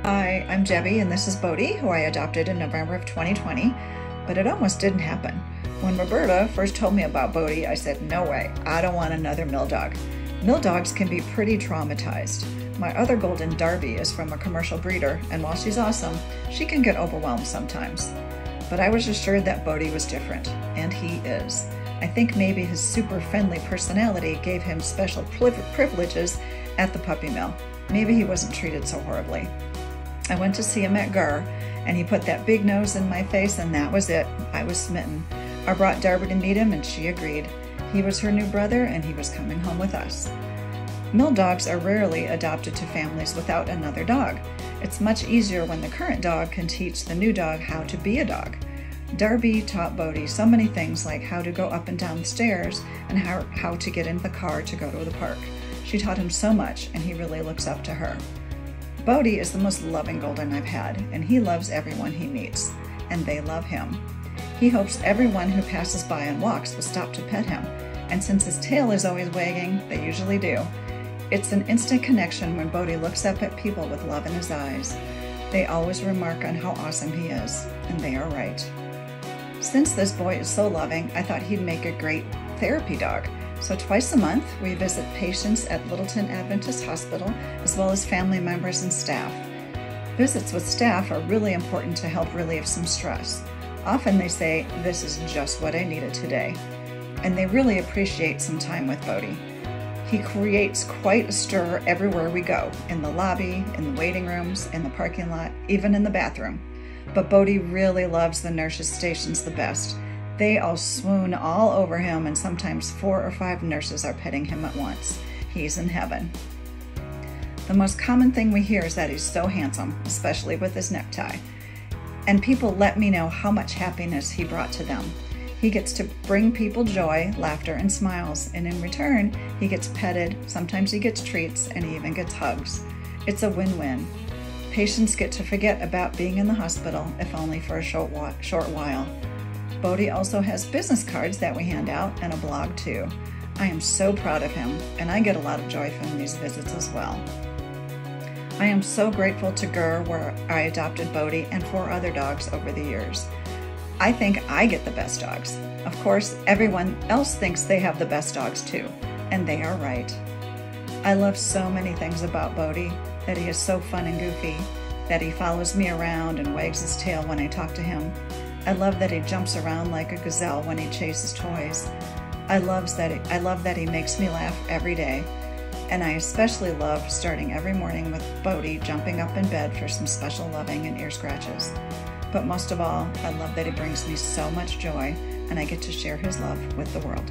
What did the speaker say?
Hi, I'm Debbie, and this is Bodhi, who I adopted in November of 2020, but it almost didn't happen. When Roberta first told me about Bodhi, I said, no way, I don't want another mill dog. Mill dogs can be pretty traumatized. My other golden Darby is from a commercial breeder, and while she's awesome, she can get overwhelmed sometimes. But I was assured that Bodhi was different, and he is. I think maybe his super friendly personality gave him special privileges at the puppy mill. Maybe he wasn't treated so horribly. I went to see him at Gar, and he put that big nose in my face, and that was it. I was smitten. I brought Darby to meet him, and she agreed. He was her new brother, and he was coming home with us. Mill dogs are rarely adopted to families without another dog. It's much easier when the current dog can teach the new dog how to be a dog. Darby taught Bodhi so many things, like how to go up and down the stairs and how to get in the car to go to the park. She taught him so much, and he really looks up to her. Bodhi is the most loving golden I've had, and he loves everyone he meets, and they love him. He hopes everyone who passes by and walks will stop to pet him, and since his tail is always wagging, they usually do. It's an instant connection when Bodhi looks up at people with love in his eyes. They always remark on how awesome he is, and they are right. Since this boy is so loving, I thought he'd make a great therapy dog. So twice a month, we visit patients at Littleton Adventist Hospital, as well as family members and staff. Visits with staff are really important to help relieve some stress. Often they say, "This is just what I needed today." And they really appreciate some time with Bodhi. He creates quite a stir everywhere we go, in the lobby, in the waiting rooms, in the parking lot, even in the bathroom. But Bodhi really loves the nurses' stations the best. They all swoon all over him, and sometimes 4 or 5 nurses are petting him at once. He's in heaven. The most common thing we hear is that he's so handsome, especially with his necktie. And people let me know how much happiness he brought to them. He gets to bring people joy, laughter, and smiles, and in return, he gets petted, sometimes he gets treats, and he even gets hugs. It's a win-win. Patients get to forget about being in the hospital, if only for a short while. Bodhi also has business cards that we hand out and a blog too. I am so proud of him, and I get a lot of joy from these visits as well. I am so grateful to Gur, where I adopted Bodhi, and 4 other dogs over the years. I think I get the best dogs. Of course, everyone else thinks they have the best dogs too, and they are right. I love so many things about Bodhi, that he is so fun and goofy, that he follows me around and wags his tail when I talk to him. I love that he jumps around like a gazelle when he chases toys. I love that he makes me laugh every day. And I especially love starting every morning with Bodhi jumping up in bed for some special loving and ear scratches. But most of all, I love that he brings me so much joy, and I get to share his love with the world.